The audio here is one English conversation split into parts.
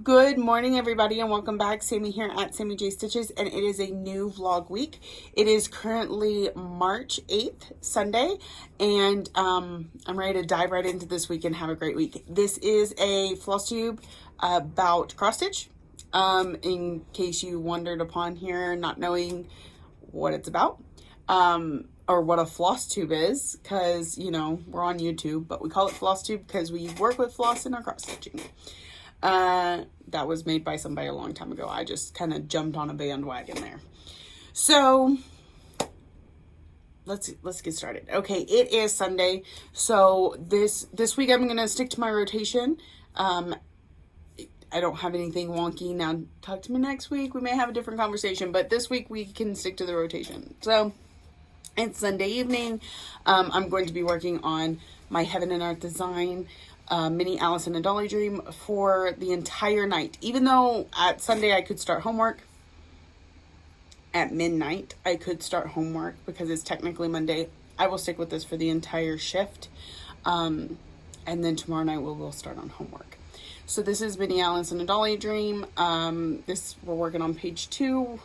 Good morning, everybody, and welcome back. Sammy here at Sammy J Stitches, and it is a new vlog week. It is currently March 8th, Sunday, and I'm ready to dive right into this week and have a great week. This is a floss tube about cross stitch, in case you wondered upon here, not knowing what it's about, or what a floss tube is, because, you know, we're on YouTube, but we call it floss tube because we work with floss in our cross stitching. That was made by somebody a long time ago. I just kind of jumped on a bandwagon there. So let's get started. Okay, it is Sunday. So this week I'm going to stick to my rotation. I don't have anything wonky. Now talk to me next week. We may have a different conversation, but this week we can stick to the rotation. So it's Sunday evening. I'm going to be working on my Heaven and Earth design. Mini Alice in a Dolly Dream for the entire night. Even though at Sunday I could start homework at midnight, I could start homework because it's technically Monday. I will stick with this for the entire shift. And then tomorrow night we'll start on homework. So this is Mini Alice in a Dolly Dream. We're working on page 2.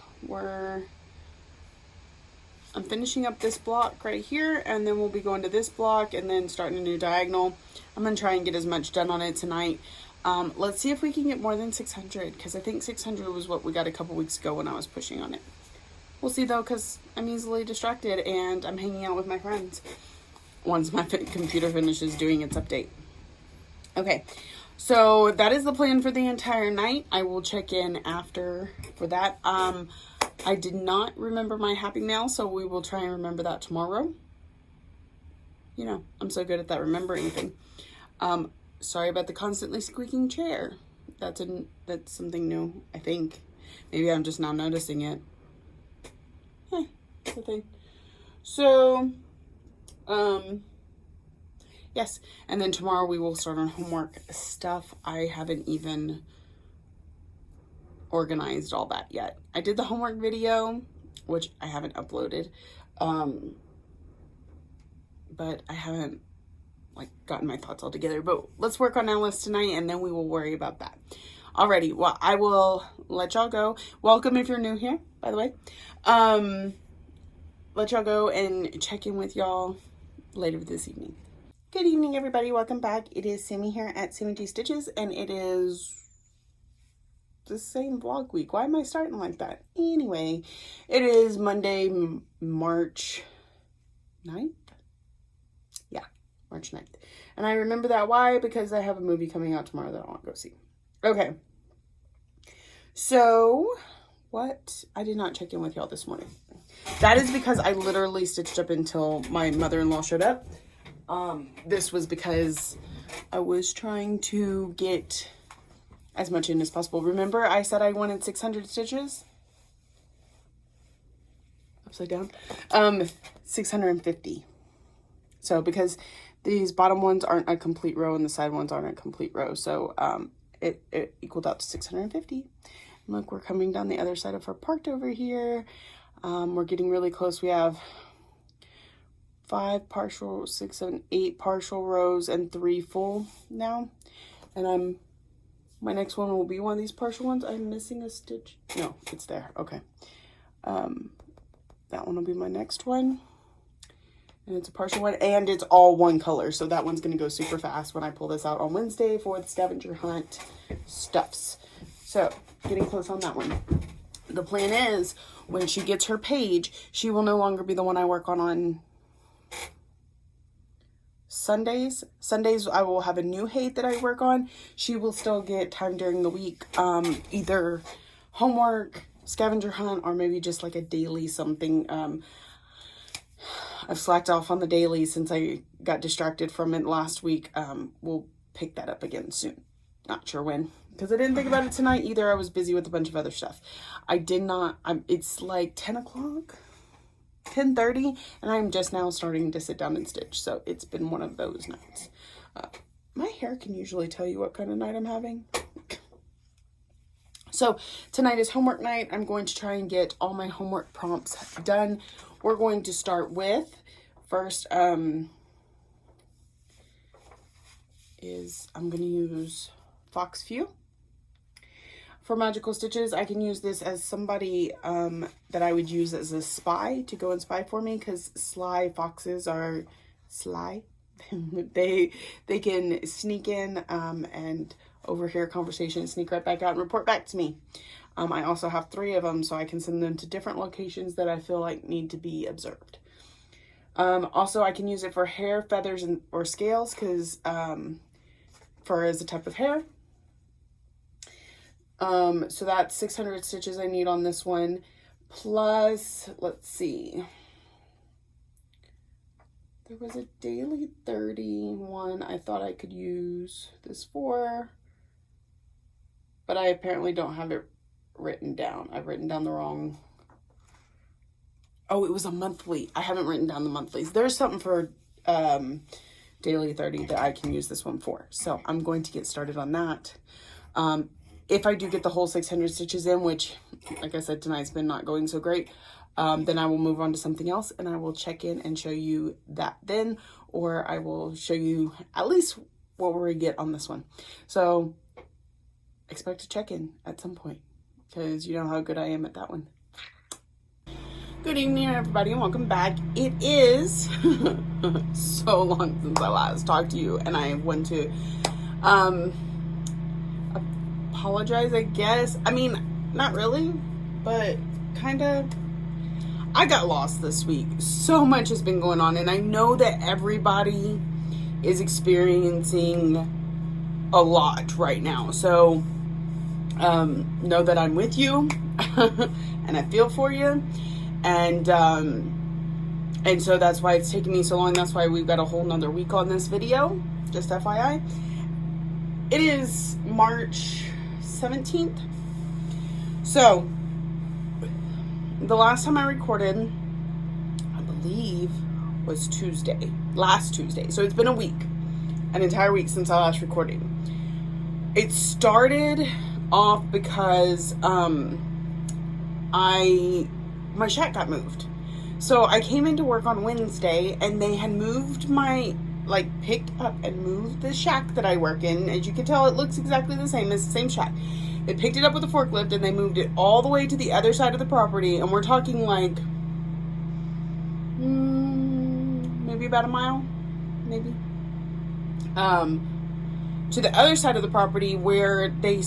I'm finishing up this block right here, and then we'll be going to this block and then starting a new diagonal. I'm going to try and get as much done on it tonight. Let's see if we can get more than 600, because I think 600 was what we got a couple weeks ago when I was pushing on it. We'll see though, because I'm easily distracted and I'm hanging out with my friends once my computer finishes doing its update. Okay, so that is the plan for the entire night. I will check in after for that. I did not remember my happy mail, so we will try and remember that tomorrow. You know, I'm so good at that remembering thing. Sorry about the constantly squeaking chair. That's something new, I think. Maybe I'm just now noticing it. It's a thing. So, yes. And then tomorrow we will start on homework stuff. I haven't even organized all that yet. I did the homework video, which I haven't uploaded, but I haven't gotten my thoughts all together. But let's work on Alice tonight, and then we will worry about that. Alrighty, well, I will let y'all go. Welcome if you're new here, by the way. Let y'all go and check in with y'all later this evening. Good evening, everybody. Welcome back. It is Sammy here at Sammy J Stitches, and it is the same vlog week. Why am I starting like that? Anyway, it is Monday, March 9th. Yeah, March 9th. And I remember that. Why? Because I have a movie coming out tomorrow that I want to go see. Okay. So, what? I did not check in with y'all this morning. That is because I literally stitched up until my mother-in-law showed up. This was because I was trying to get as much in as possible. Remember I said I wanted 600 stitches? Upside down. 650. So because these bottom ones aren't a complete row and the side ones aren't a complete row. So it equaled out to 650. And look, we're coming down the other side of our part over here. We're getting really close. We have 5 partial, 6, 7, 8 partial rows and 3 full now. And my next one will be one of these partial ones. I'm missing a stitch. No, it's there. Okay. That one will be my next one. And it's a partial one. And it's all one color. So that one's going to go super fast when I pull this out on Wednesday for the scavenger hunt stuffs. So, getting close on that one. The plan is, when she gets her page, she will no longer be the one I work on Sundays. Sundays I will have a new hate that I work on. She will still get time during the week, either homework, scavenger hunt, or maybe just like a daily something. I've slacked off on the daily since I got distracted from it last week. We'll pick that up again soon. Not sure when, because I didn't think about it tonight either. I was busy with a bunch of other stuff. It's like 10 o'clock. 10:30, and I'm just now starting to sit down and stitch, so it's been one of those nights. My hair can usually tell you what kind of night I'm having. So tonight is homework night. I'm going to try and get all my homework prompts done. We're going to start with first I'm going to use Fox View. for Magical Stitches. I can use this as somebody that I would use as a spy to go and spy for me, because sly foxes are sly. they can sneak in and overhear a conversation, sneak right back out and report back to me. I also have 3 of them, so I can send them to different locations that I feel like need to be observed. Also, I can use it for hair, feathers, or scales, because fur is a type of hair. So that's 600 stitches I need on this one. Plus, let's see. There was a daily 30 one I thought I could use this for, but I apparently don't have it written down. I've written down the wrong. Oh, it was a monthly. I haven't written down the monthlies. There's something for daily 30 that I can use this one for. So I'm going to get started on that. If I do get the whole 600 stitches in, which, like I said, tonight's been not going so great, then I will move on to something else, and I will check in and show you that then, or I will show you at least what we're gonna get on this one. So expect to check in at some point, because you know how good I am at that one. Good evening, everybody, and welcome back. It is so long since I last talked to you, and I want to apologize, I guess. I mean, not really, but kind of. I got lost this week. So much has been going on, and I know that everybody is experiencing a lot right now. So know that I'm with you and I feel for you. And so that's why it's taking me so long. That's why we've got a whole nother week on this video, just FYI. It is March 17th. So the last time I recorded, I believe, was last Tuesday. So it's been a week, an entire week since I last recorded. It started off because my shack got moved. So I came into work on Wednesday, and they had moved picked up and moved the shack that I work in. As you can tell, it looks exactly the same. It's the same shack. They picked it up with a forklift, and they moved it all the way to the other side of the property. And we're talking like, maybe about a mile, maybe. To the other side of the property where they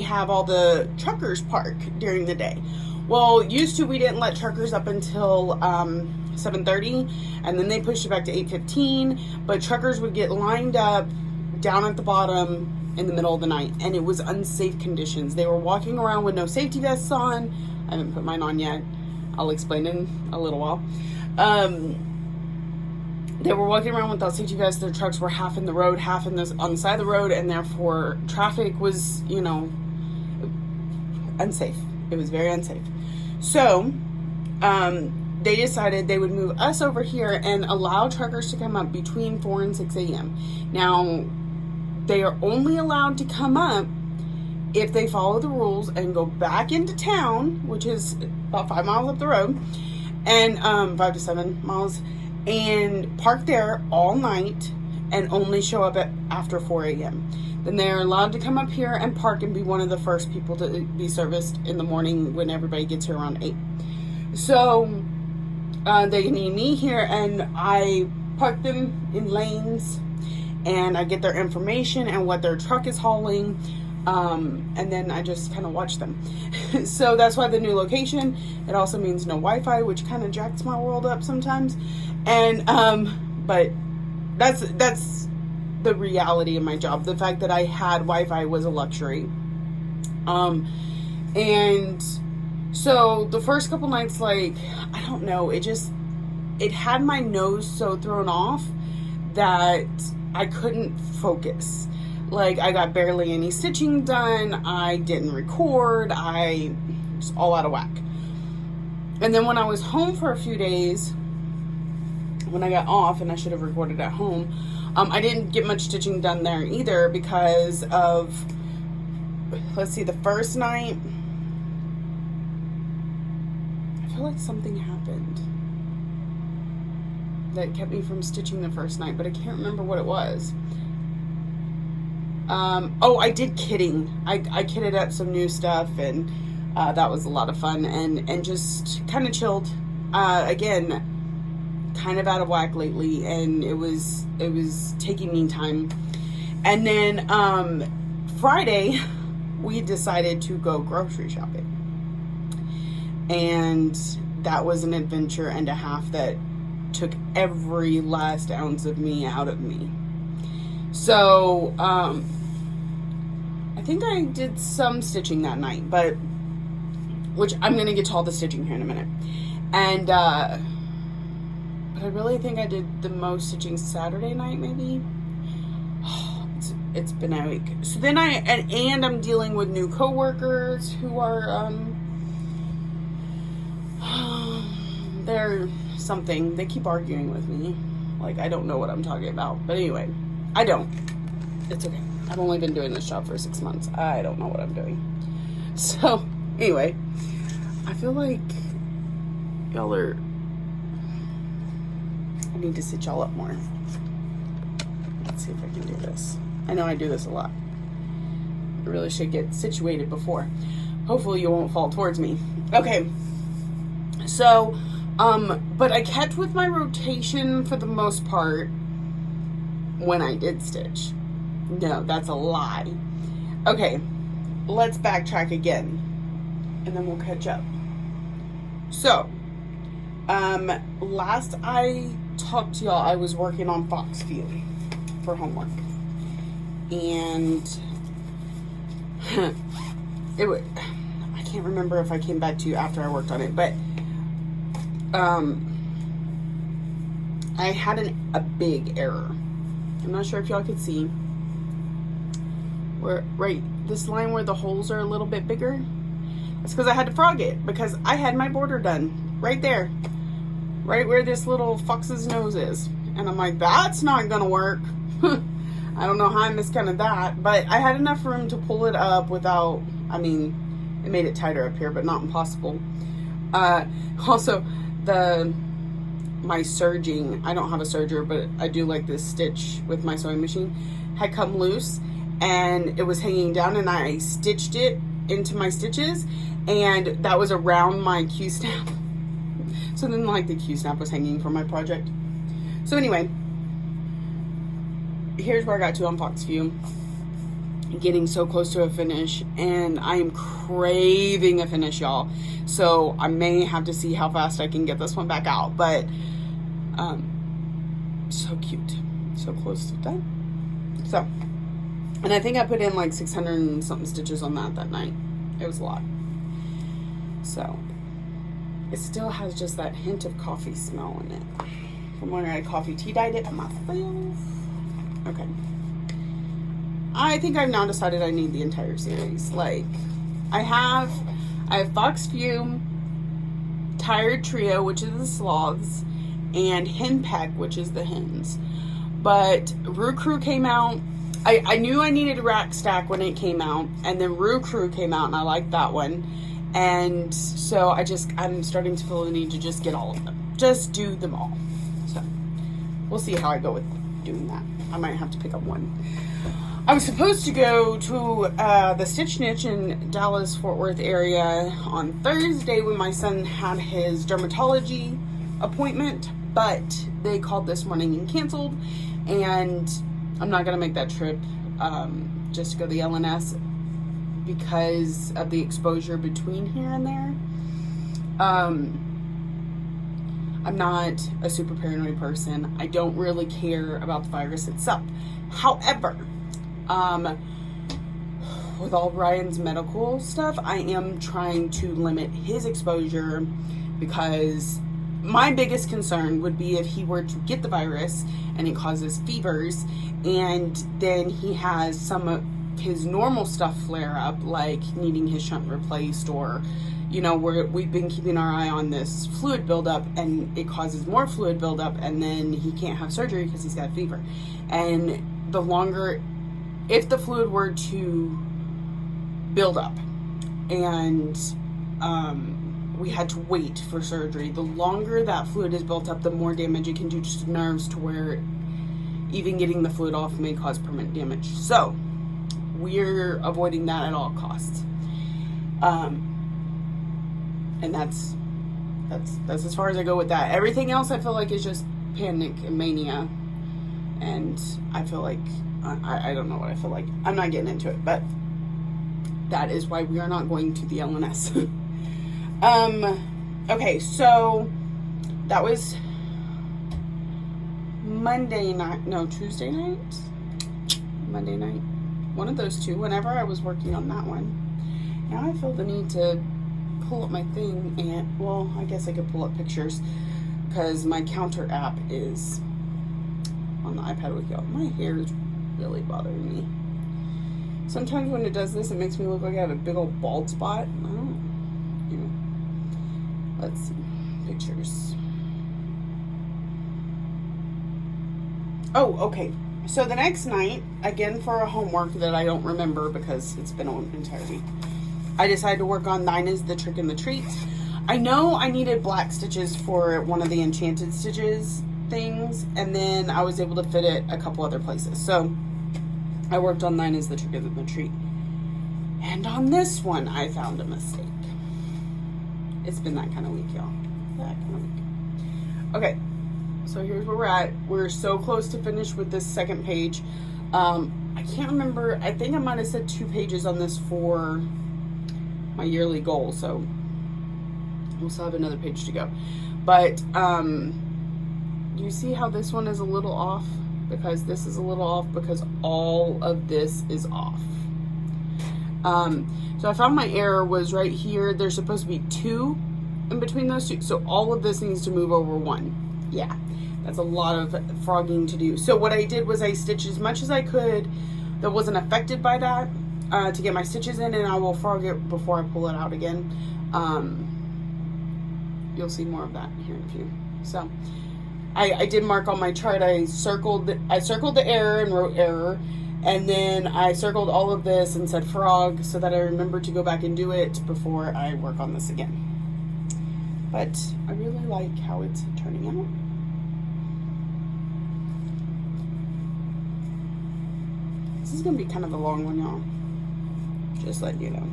have all the truckers park during the day. Well, used to, we didn't let truckers up until 7:30, and then they pushed it back to 8:15. But truckers would get lined up down at the bottom in the middle of the night, and it was unsafe conditions. They were walking around with no safety vests on. I haven't put mine on yet. I'll explain in a little while. They were walking around without safety vests. Their trucks were half in the road, half on the side of the road, and therefore traffic was, unsafe. It was very unsafe. So they decided they would move us over here and allow truckers to come up between 4 and 6 a.m. Now, they are only allowed to come up if they follow the rules and go back into town, which is about 5 miles up the road, and 5 to 7 miles, and park there all night and only show up after 4 a.m. Then they're allowed to come up here and park and be one of the first people to be serviced in the morning when everybody gets here around 8. So they need me here, and I park them in lanes, and I get their information and what their truck is hauling, and then I just kind of watch them. So that's why the new location. It also means no Wi-Fi, which kind of jacks my world up sometimes. And but that's the reality of my job. The fact that I had Wi-Fi was a luxury. And so the first couple nights, I don't know, it had my nose so thrown off that I couldn't focus. I got barely any stitching done. I didn't record. I was all out of whack. And then when I was home for a few days, when I got off, and I should have recorded at home, I didn't get much stitching done there either because of, let's see, the first night, I feel like something happened that kept me from stitching the first night, but I can't remember what it was. Oh, I did kitting. I kitted up some new stuff, and that was a lot of fun, and just kind of chilled. Again, kind of out of whack lately, and it was taking me time. And then Friday, we decided to go grocery shopping, and that was an adventure and a half that took every last ounce of me out of me. So I think I did some stitching that night, which I'm going to get to all the stitching here in a minute. And but I really think I did the most stitching Saturday night, maybe. It's been a week. So then and I'm dealing with new coworkers who are they're something. They keep arguing with me. Like, I don't know what I'm talking about. But anyway, I don't. It's okay. I've only been doing this job for 6 months. I don't know what I'm doing. So, anyway, I feel like y'all are... I need to sit y'all up more. Let's see if I can do this. I know I do this a lot. I really should get situated before. Hopefully you won't fall towards me. Okay. So, but I kept with my rotation for the most part when I did stitch. No, that's a lie. Okay, let's backtrack again, and then we'll catch up. So, last I talked to y'all, I was working on Foxview for homework, and I can't remember if I came back to you after I worked on it, but I had a big error. I'm not sure if y'all could see. Right, this line where the holes are a little bit bigger. That's because I had to frog it, because I had my border done right there, right where this little fox's nose is, and I'm like, that's not gonna work. I don't know how I miscounted that, but I had enough room to pull it up without, I mean, it made it tighter up here, but not impossible. Also, my serging, I don't have a serger, but I do like this stitch with my sewing machine, had come loose, and it was hanging down, and I stitched it into my stitches, and that was around my Q-snap. So then, like, the Q-snap was hanging from my project. So anyway, here's where I got to on Foxview. Getting so close to a finish, and I am craving a finish, y'all. So I may have to see how fast I can get this one back out, but so cute, so close to done. So, and I think I put in like 600 and something stitches on that night. It was a lot. So it still has just that hint of coffee smell in it from when I coffee tea dyed it myself. Okay, I think I've now decided I need the entire series. Like, I have Foxview, Tired Trio, which is the sloths, and Hen Peck, which is the hens. But Roo Crew came out. I knew I needed a rack stack when it came out, and then Roo Crew came out, and I liked that one. And so I'm starting to feel the need to just get all of them. Just do them all. So we'll see how I go with doing that. I might have to pick up one. I was supposed to go to the Stitch Niche in Dallas, Fort Worth area on Thursday when my son had his dermatology appointment, but they called this morning and canceled, and I'm not going to make that trip just to go to the LNS because of the exposure between here and there. I'm not a super paranoid person. I don't really care about the virus itself. However, with all Ryan's medical stuff, I am trying to limit his exposure, because my biggest concern would be if he were to get the virus and it causes fevers, and then he has some of his normal stuff flare up, like needing his shunt replaced, or, you know, we've been keeping our eye on this fluid buildup, and it causes more fluid buildup, and then he can't have surgery because he's got fever. And the longer, if the fluid were to build up and we had to wait for surgery, the longer that fluid is built up, the more damage it can do to nerves, to where even getting the fluid off may cause permanent damage. So we're avoiding that at all costs. And that's as far as I go with that. Everything else I feel like is just panic and mania. And I feel like, I don't know what I feel like. I'm not getting into it, but that is why we are not going to the LNS. Okay, so that was Monday night, no, Tuesday night? Monday night? One of those two, whenever I was working on that one. Now I feel the need to pull up my thing and, well, I guess I could pull up pictures because my counter app is on the iPad with y'all. My hair is really bothering me. Sometimes when it does this, it makes me look like I have a big old bald spot. I don't know. Let's see. Pictures. Oh, okay. So the next night, again for a homework that I don't remember because it's been an entire week, I decided to work on Thine is the Trick and the Treat. I know I needed black stitches for one of the Enchanted Stitches things, and then I was able to fit it a couple other places. So I worked on Thine is the Trick and the Treat. And on this one, I found a mistake. It's been that kind of week, y'all. That kind of week. Okay, so here's where we're at. We're so close to finish with this second page. I can't remember. I think I might have said 2 pages on this for my yearly goal, so we'll still have another page to go. But you see how this one is a little off? Because this is a little off because all of this is off. So I found my error was right here. There's supposed to be 2 in between those 2. So all of this needs to move over 1. Yeah, that's a lot of frogging to do. So what I did was I stitched as much as I could that wasn't affected by that to get my stitches in, and I will frog it before I pull it out again. You'll see more of that here in a few. So I did mark on my chart. I circled the error and wrote error, and then I circled all of this and said frog so that I remember to go back and do it before I work on this again. But I really like how it's turning out. This is going to be kind of a long one, y'all. Just letting you know.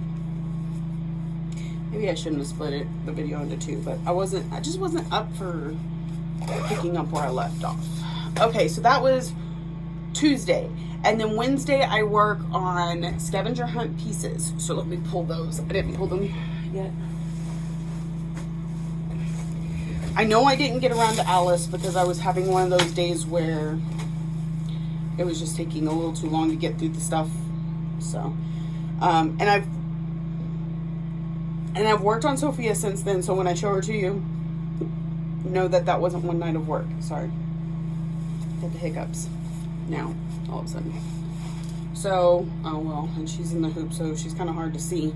Maybe I shouldn't have split the video into 2, but I just wasn't up for picking up where I left off. Okay, so that was Tuesday. And then Wednesday I work on scavenger hunt pieces. So let me pull those. I didn't pull them yet. I know I didn't get around to Alice because I was having one of those days where it was just taking a little too long to get through the stuff. So, and I've worked on Sophia since then. So when I show her to you, know that that wasn't one night of work. Sorry. Get the hiccups now all of a sudden. So, oh well, and she's in the hoop, so she's kind of hard to see.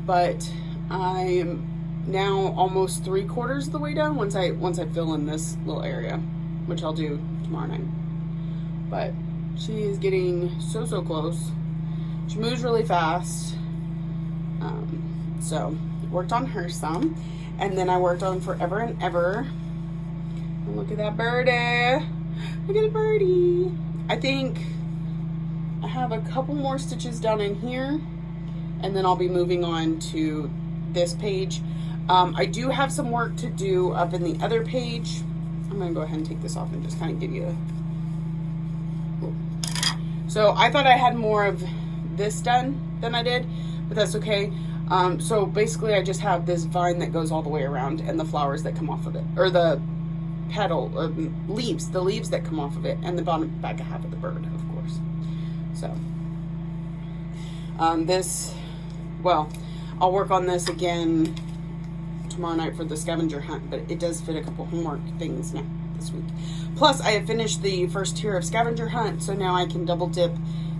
But I'm now almost 3/4 of the way done once I fill in this little area, which I'll do tomorrow night. But she is getting so close. She moves really fast. So worked on her some, and then I worked on Forever and Ever. And look at that birdie! Look at the birdie! I think I have a couple more stitches down in here, and then I'll be moving on to this page. I do have some work to do up in the other page. I'm gonna go ahead and take this off and just kind of give you a... So I thought I had more of this done than I did, but that's okay. So basically I just have this vine that goes all the way around and the flowers that come off of it, or the petal, leaves, the leaves that come off of it, and the bottom back half of the bird, of course. So this, well, I'll work on this again tomorrow night for the scavenger hunt, but it does fit a couple homework things now this week. Plus I have finished the first tier of scavenger hunt, so now I can double dip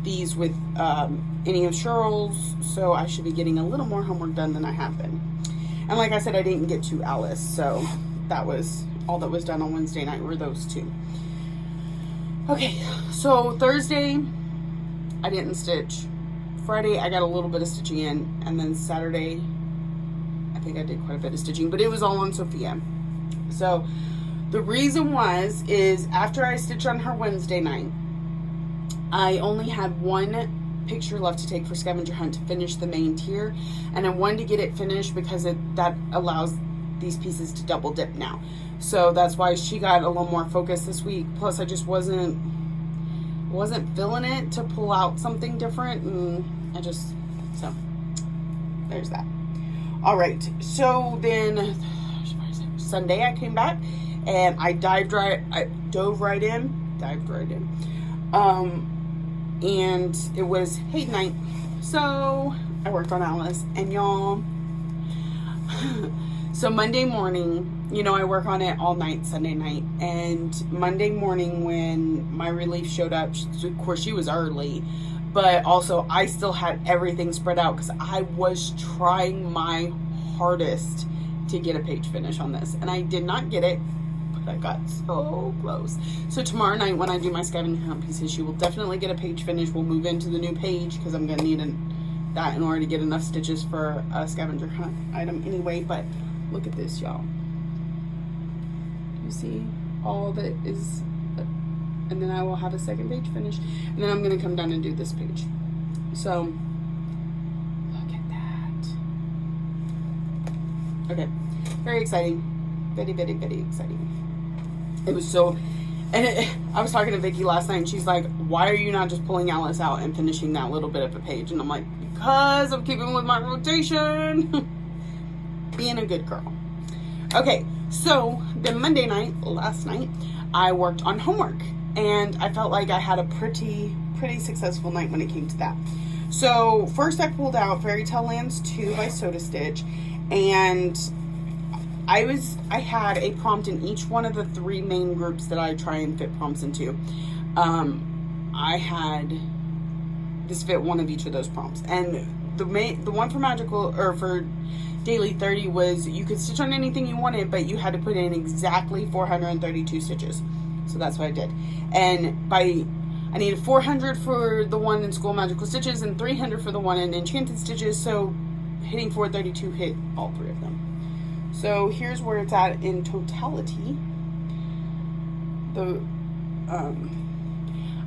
these with any of Cheryl's, so I should be getting a little more homework done than I have been. And like I said, I didn't get to Alice, so that was all that was done on Wednesday night were those 2. Okay, so Thursday I didn't stitch. Friday I got a little bit of stitching in, and then Saturday I think I did quite a bit of stitching, but it was all on Sophia. So the reason is after I stitched on her Wednesday night, I only had one picture left to take for scavenger hunt to finish the main tier, and I wanted to get it finished because that allows these pieces to double dip now. So that's why she got a little more focus this week. Plus I just wasn't feeling it to pull out something different, and so there's that. All right, so then Sunday I came back and I dove right in, and it was hate night. So I worked on Alice, and y'all, so Monday morning, you know, I work on it all night, Sunday night, and Monday morning when my relief showed up, of course she was early, but also I still had everything spread out because I was trying my hardest to get a page finish on this, and I did not get it, but I got so close. So tomorrow night when I do my scavenger hunt pieces, she will definitely get a page finish. We'll move into the new page because I'm going to need that in order to get enough stitches for a scavenger hunt item anyway. But look at this, y'all. You see all that is, and then I will have a second page finish, and then I'm going to come down and do this page. So look at that. Okay, very exciting, very, very, very exciting. It was so, and I was talking to Vicky last night, and she's like, why are you not just pulling Alice out and finishing that little bit of a page? And I'm like, because I'm keeping with my rotation. Being a good girl. Okay, so then Monday night, last night, I worked on homework, and I felt like I had a pretty successful night when it came to that. So first I pulled out Fairy Tale Lands 2 by Soda Stitch, and I had a prompt in each one of the 3 main groups that I try and fit prompts into. I had this fit one of each of those prompts, and the one for magical, or for daily 30, was you could stitch on anything you wanted, but you had to put in exactly 432 stitches. So that's what I did, and I needed 400 for the one in School Magical Stitches and 300 for the one in Enchanted Stitches. So hitting 432 hit all 3 of them. So here's where it's at in totality.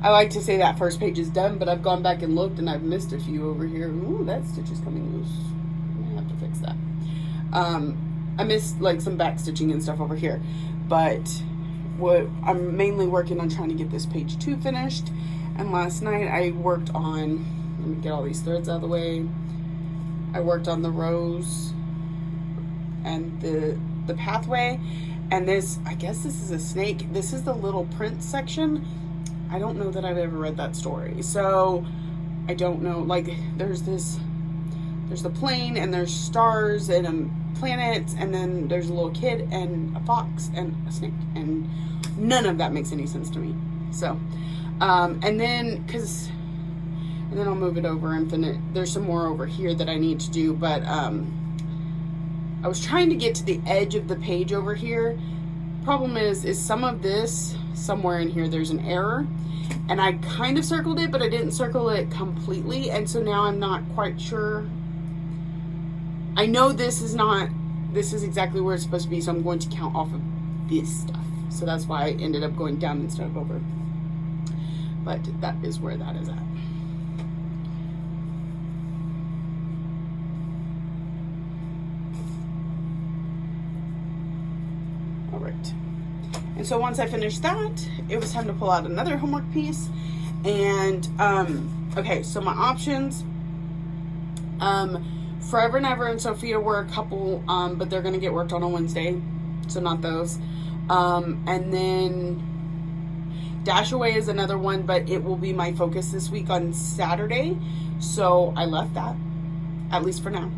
I like to say that first page is done, but I've gone back and looked, and I've missed a few over here. Ooh, that stitch is coming loose. I'm gonna have to fix that. I missed like some back stitching and stuff over here, but what I'm mainly working on trying to get this page 2 finished. And last night I worked on, let me get all these threads out of the way. I worked on the rows and the pathway, and this, I guess this is a snake. This is the Little Prince section. I don't know that I've ever read that story, so I don't know. Like, there's the plane, and there's stars and planets, and then there's a little kid and a fox and a snake, and none of that makes any sense to me. So and then I'll move it over and finish. There's some more over here that I need to do, but I was trying to get to the edge of the page over here. Problem is some of this, somewhere in here, there's an error, and I kind of circled it, but I didn't circle it completely, and so now I'm not quite sure. I know this is exactly where it's supposed to be, so I'm going to count off of this stuff. So that's why I ended up going down instead of over. But that is where that is at. Alright. And so once I finished that, it was time to pull out another homework piece. And, okay, so my options, Forever and Ever and Sophia were a couple, but they're going to get worked on Wednesday, so not those. And then Dash Away is another one, but it will be my focus this week on Saturday, so I left that, at least for now.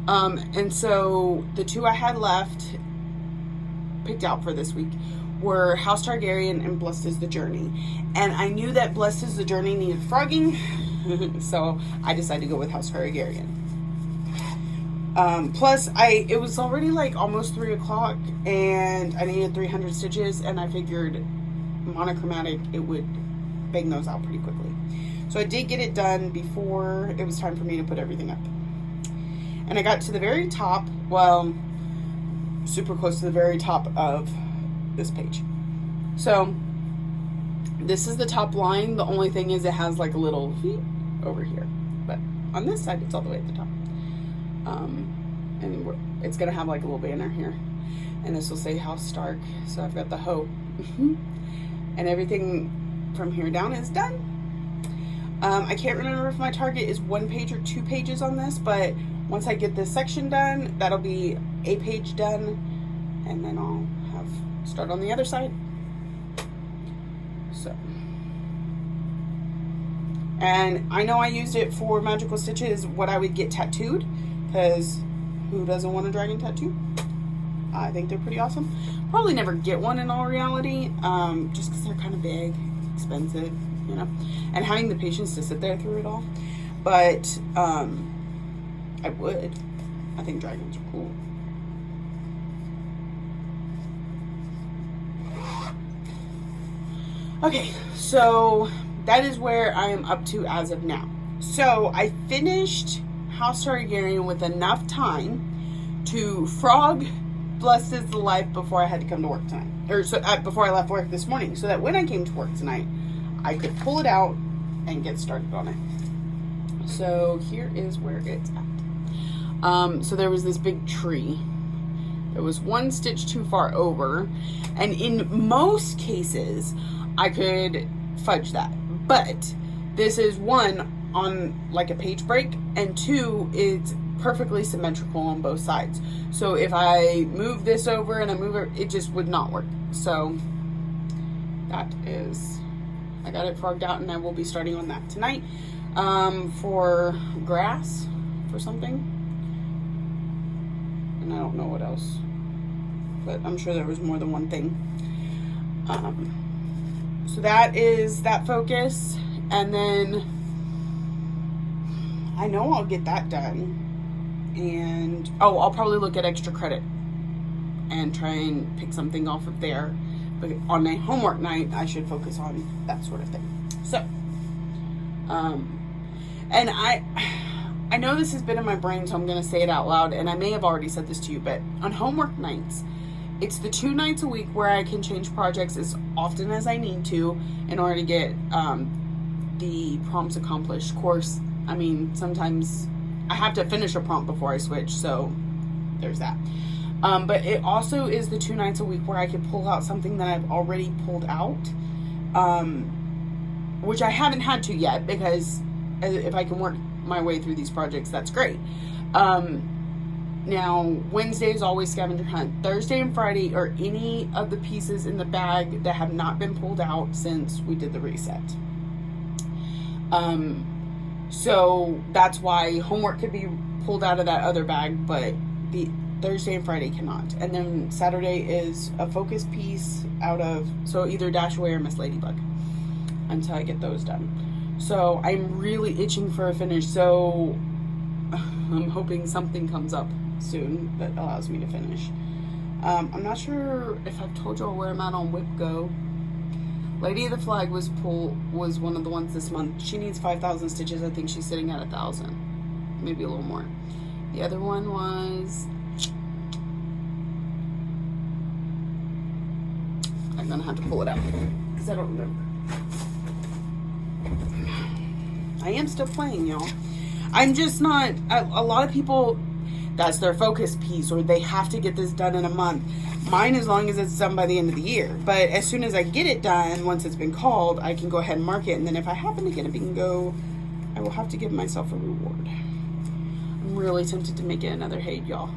And so the 2 I had left, picked out for this week, were House Targaryen and Blessed is the Journey. And I knew that Blessed is the Journey needed frogging, so I decided to go with House Targaryen. Plus, it was already like almost 3 o'clock, and I needed 300 stitches, and I figured monochromatic, it would bang those out pretty quickly. So I did get it done before it was time for me to put everything up. And I got to the very top, well, super close to the very top of this page. So this is the top line. The only thing is it has like a little over here. But on this side, it's all the way at the top. And it's going to have like a little banner here. And this will say House Stark. So I've got the hoe. And everything from here down is done. I can't remember if my target is 1 page or 2 pages on this, but once I get this section done, that'll be a page done, and then I'll start on the other side. So, and I know I used it for Mythical Stitches, what I would get tattooed, because who doesn't want a dragon tattoo? I think they're pretty awesome. Probably never get one in all reality, just because they're kind of big, expensive, you know, and having the patience to sit there through it all. But I would. I think dragons are cool. Okay, so that is where I am up to as of now. So I finished House Targaryen with enough time to frog blesses the life before I had to come to work tonight, or so before I left work this morning, so that when I came to work tonight, I could pull it out and get started on it. So here is where it's at. So there was this big tree. There was 1 stitch too far over, and in most cases, I could fudge that. But this is 1 on like a page break, and 2, it's perfectly symmetrical on both sides. So if I move this over and I move it just would not work. So that is, I got it frogged out, and I will be starting on that tonight for grass for something. And I don't know what else, but I'm sure there was more than one thing. So that is that focus, and then I know I'll get that done. And I'll probably look at extra credit and try and pick something off of there. But on my homework night, I should focus on that sort of thing. So, and I know this has been in my brain, so I'm going to say it out loud. And I may have already said this to you, but on homework nights, it's the 2 nights a week where I can change projects as often as I need to in order to get the prompts accomplished. Of course, I mean, sometimes I have to finish a prompt before I switch, so there's that. But it also is the 2 nights a week where I can pull out something that I've already pulled out, which I haven't had to yet, because if I can work my way through these projects, that's great. Now, Wednesday is always scavenger hunt. Thursday and Friday are any of the pieces in the bag that have not been pulled out since we did the reset. So that's why homework could be pulled out of that other bag, but the Thursday and Friday cannot. And then Saturday is a focus piece out of, so either Dash Away or Miss Ladybug, until I get those done. So I'm really itching for a finish, so I'm hoping something comes up soon that allows me to finish. I'm not sure if I've told y'all where I'm at on WIPGO. Lady of the Flag was one of the ones this month. She needs 5,000 stitches. I think she's sitting at 1,000, maybe a little more. The other one was, I'm gonna have to pull it out because I don't remember. I am still playing, y'all. I'm just not, a lot of people, that's their focus piece, or they have to get this done in a month. Mine, as long as it's done by the end of the year. But as soon as I get it done, once it's been called, I can go ahead and mark it. And then if I happen to get a bingo, I will have to give myself a reward. I'm really tempted to make it another hate, y'all.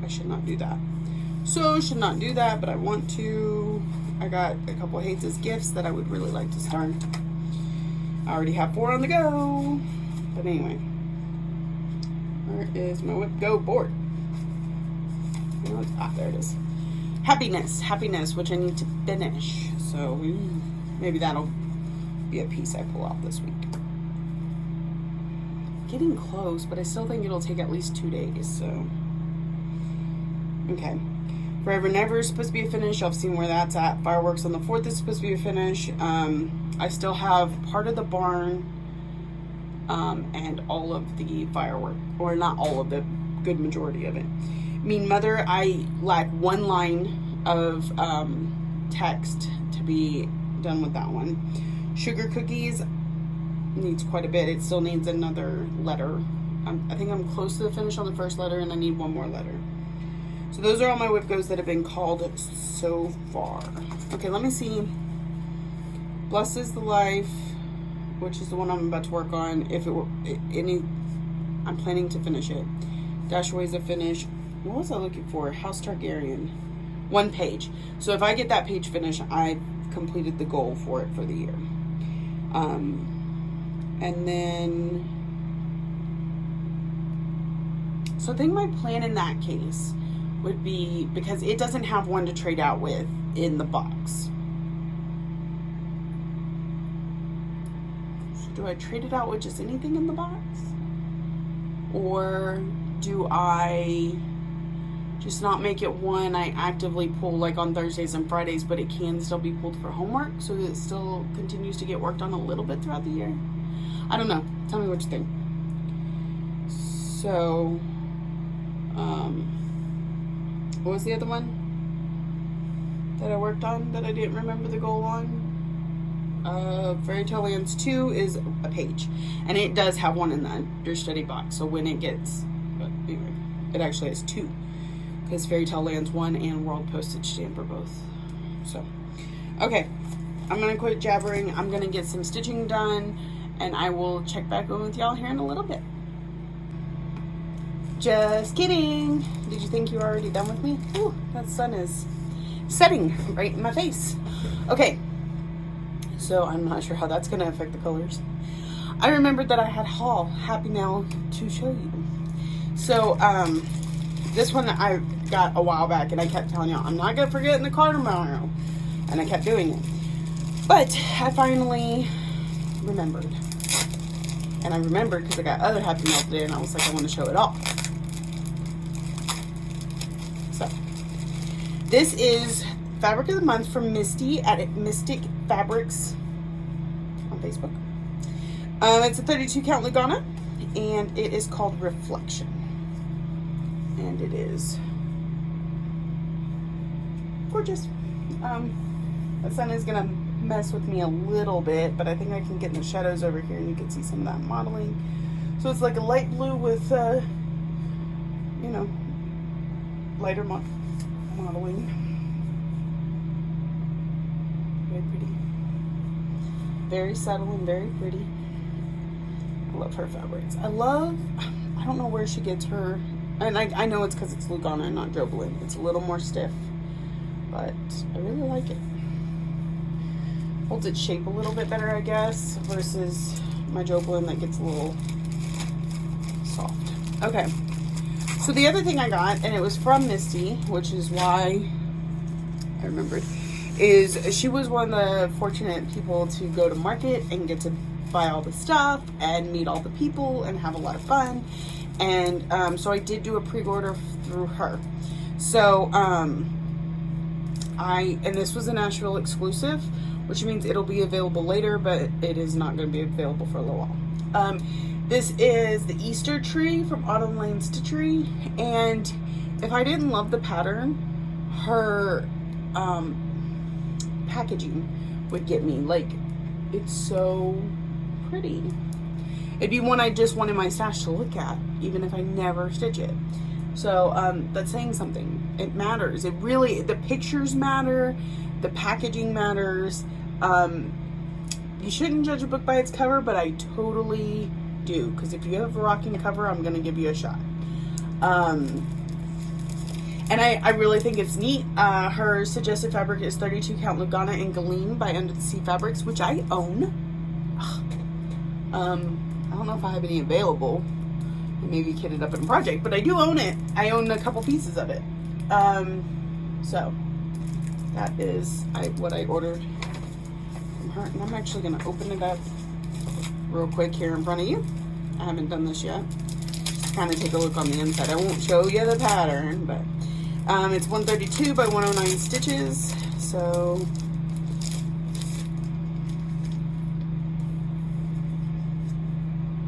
I should not do that. So, should not do that, but I want to. I got a couple of hates as gifts that I would really like to start. I already have 4 on the go. But anyway. Where is my WIPGO board? There it is. Happiness, which I need to finish. So maybe that'll be a piece I pull out this week. Getting close, but I still think it'll take at least 2 days. So okay. Forever Never is supposed to be a finish. I've seen where that's at. Fireworks on the 4th is supposed to be a finish. I still have part of the barn and all of the firework, or not all of the good majority of it. Mean Mother, I lack 1 line of text to be done with that one. Sugar Cookies, needs quite a bit. It still needs another letter. I think I'm close to the finish on the first letter, and I need one more letter. So those are all my WIPGOs that have been called so far. Okay, let me see. Blessed is the Life, which is the one I'm about to work on. If it were any, I'm planning to finish it. Dashaway's a finish. What was I looking for? House Targaryen. 1 page. So if I get that page finished, I completed the goal for it for the year. And then, so I think my plan in that case would be, because it doesn't have one to trade out with in the box. So do I trade it out with just anything in the box? Or do I just not make it one I actively pull like on Thursdays and Fridays, but it can still be pulled for homework so that it still continues to get worked on a little bit throughout the year? I don't know. Tell me what you think. So, what was the other one that I worked on that I didn't remember the goal on? Fairy Tale Lands 2 is a page, and it does have one in the understudy box. So when it gets, but anyway, it actually has 2, because Fairy Tale Lands 1 and World Postage Stamp are both. So, okay, I'm gonna quit jabbering. I'm gonna get some stitching done, and I will check back in with y'all here in a little bit. Just kidding. Did you think you were already done with me? Ooh, that sun is setting right in my face. Okay, so I'm not sure how that's gonna affect the colors. I remembered that I had haul, happy now to show you. So, this one I got a while back, and I kept telling y'all, I'm not gonna forget in the car tomorrow. And I kept doing it. But I finally remembered. And I remembered because I got other Happy Mail today, and I was like, I want to show it all. So, this is Fabric of the Month from Misty at Mystic Fabrics on Facebook. It's a 32 count Lugana, and it is called Reflection. And it is gorgeous. The sun is gonna mess with me a little bit, but I think I can get in the shadows over here and you can see some of that modeling. So it's like a light blue with you know, lighter modeling. Very pretty, very subtle and very pretty. I love her fabrics. I don't know where she gets her, and I know it's because it's Lugana and not Jobelan. It's a little more stiff, but I really like it. Holds its shape a little bit better, I guess, versus my Jobelan that gets a little soft. Okay, so the other thing I got, and it was from Misty, which is why I remembered, is she was one of the fortunate people to go to market and get to buy all the stuff and meet all the people and have a lot of fun. And so I did do a pre-order through her. So and this was a Nashville exclusive, which means it'll be available later, but it is not going to be available for a little while. This is the Easter tree from Autumn Lane Stitchery, and if I didn't love the pattern, her packaging would get me. Like, it's so pretty. It'd be one I just want in my stash to look at, even if I never stitch it. So that's saying something. It matters. It really, the pictures matter, the packaging matters. You shouldn't judge a book by its cover, but I totally do, because if you have a rocking cover, I'm gonna give you a shot. And I really think it's neat. Her suggested fabric is 32 count Lugana and Galeen by Under the Sea Fabrics, which I own. I don't know if I have any available. Maybe kit it up in a project, but I do own it. I own a couple pieces of it. So that is what I ordered from her, and I'm actually going to open it up real quick here in front of you. I haven't done this yet. Just kind of take a look on the inside. I won't show you the pattern, but it's 132 by 109 stitches. So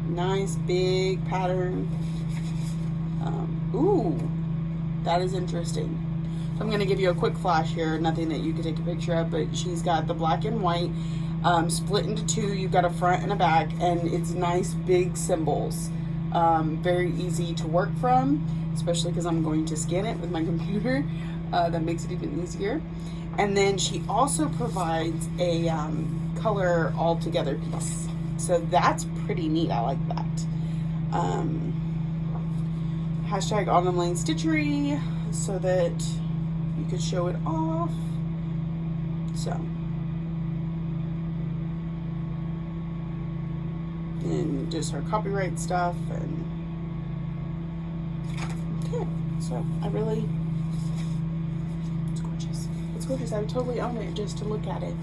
nice big pattern. Ooh, that is interesting. So I'm going to give you a quick flash here. Nothing that you could take a picture of, but she's got the black and white split into two. You've got a front and a back, and it's nice big symbols. Very easy to work from, especially because I'm going to scan it with my computer. That makes it even easier. And then she also provides a color all together piece. So that's pretty neat. I like that. Hashtag Autumn Lane Stitchery so that you could show it off. So. And just her copyright stuff. And okay. So I really, it's gorgeous. It's gorgeous. I would totally own it just to look at it.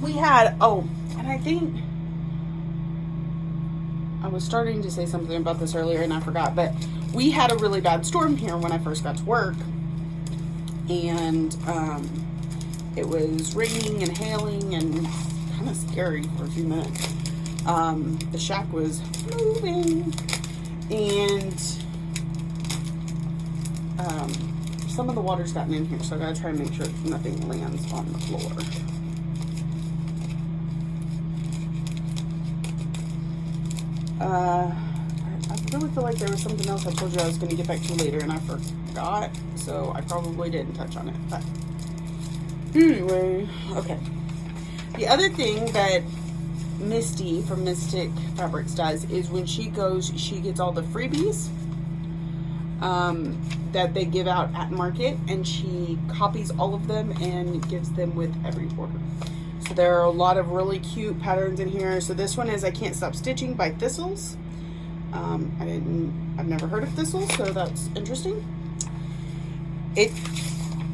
We had, and I think I was starting to say something about this earlier and I forgot, but we had a really bad storm here when I first got to work, and it was raining and hailing and kind of scary for a few minutes. The shack was moving, and some of the water's gotten in here, so I gotta try and make sure nothing lands on the floor. I really feel like there was something else I told you I was going to get back to later, and I forgot, so I probably didn't touch on it. But anyway, okay. The other thing that Misty from Mystic Fabrics does is when she goes, she gets all the freebies that they give out at market, and she copies all of them and gives them with every order. So there are a lot of really cute patterns in here. So this one is I Can't Stop Stitching by Thistles. I've never heard of Thistles, so that's interesting. It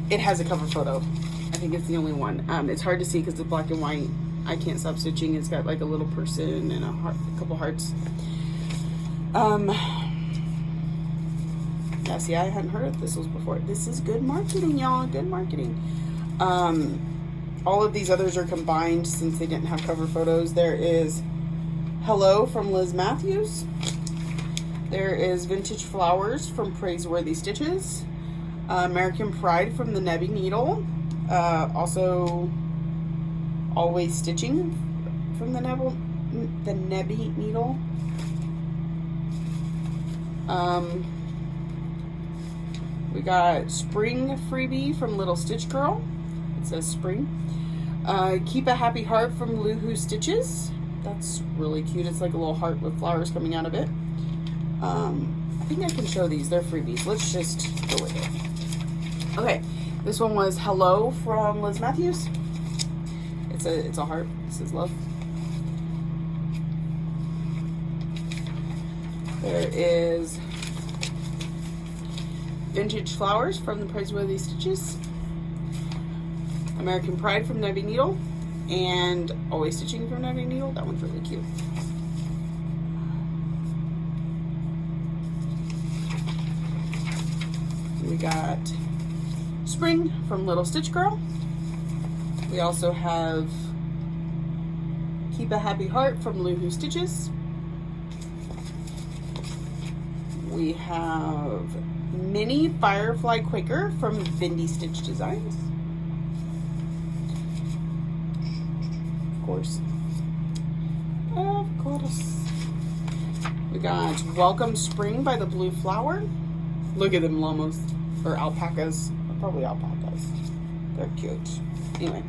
has a cover photo. I think it's the only one. It's hard to see because it's black and white. I Can't Stop Stitching. It's got like a little person and a couple hearts. Yeah, see, I hadn't heard of Thistles before. This is good marketing, y'all. Good marketing. All of these others are combined since they didn't have cover photos. There is Hello from Liz Matthews. There is Vintage Flowers from Praiseworthy Stitches. American Pride from the Nebby Needle. Also Always Stitching from the Nebby Needle. We got Spring Freebie from Little Stitch Girl. It says spring. Keep a Happy Heart from Loohoo Stitches. That's really cute. It's like a little heart with flowers coming out of it. I think I can show these. They're freebies. Let's just go with it. Okay, this one was Hello from Liz Matthews. It's a heart. It says love. There is Vintage Flowers from the Praiseworthy Stitches. American Pride from Nebby Needle, and Always Stitching from Nebby Needle. That one's really cute. We got Spring from Little Stitch Girl. We also have Keep a Happy Heart from Loohoo Stitches. We have Mini Firefly Quaker from Vindy Stitch Designs. Of course. We got Welcome Spring by the Blue Flower. Look at them llamas, or alpacas, probably alpacas. They're cute. Anyway,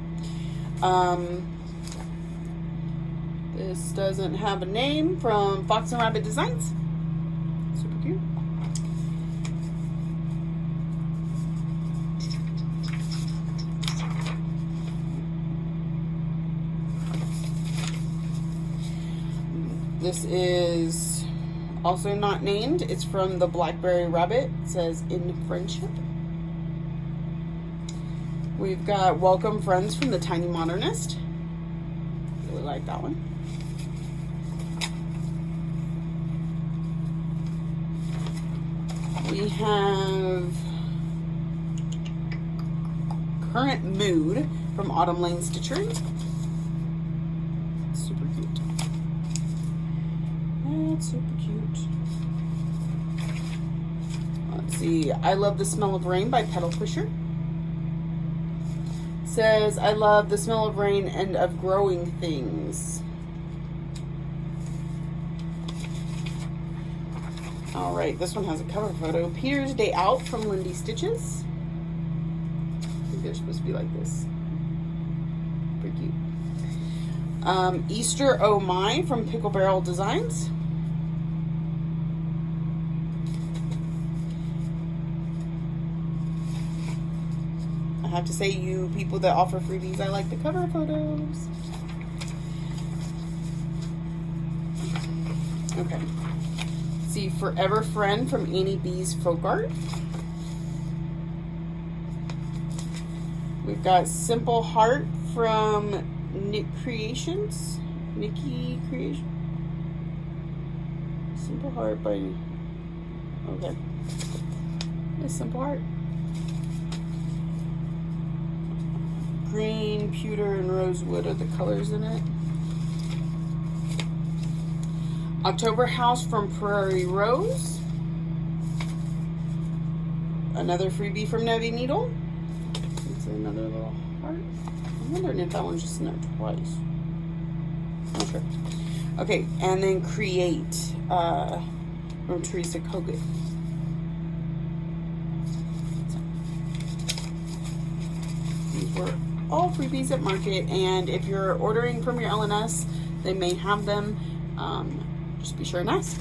this doesn't have a name, from Fox and Rabbit Designs. Super cute. This is also not named. It's from the Blackberry Rabbit. It says In Friendship. We've got Welcome Friends from the Tiny Modernist. Really like that one. We have Current Mood from Autumn Lane Stitchery. Super cute. That's super cute. Let's see. I Love the Smell of Rain by Petal Pusher. Says, I love the smell of rain and of growing things. All right, this one has a cover photo. Peter's Day Out from Lindy Stitches. I think they're supposed to be like this. Pretty cute. Easter Oh My from Pickle Barrel Designs. I have to say, you people that offer freebies, I like the cover photos. Okay. See, Forever Friend from Annie B's Folk Art. We've got Simple Heart from Nikki Creations. Simple Heart by... Okay. It's Simple Heart. Green, pewter, and rosewood are the colors in it. October House from Prairie Rose. Another freebie from Nevi Needle. It's another little heart. I'm wondering if that one's just in there twice. Okay. Okay, and then Create from Teresa Kogut. These were all freebies at market, and if you're ordering from your LNS, they may have them. Just be sure and ask.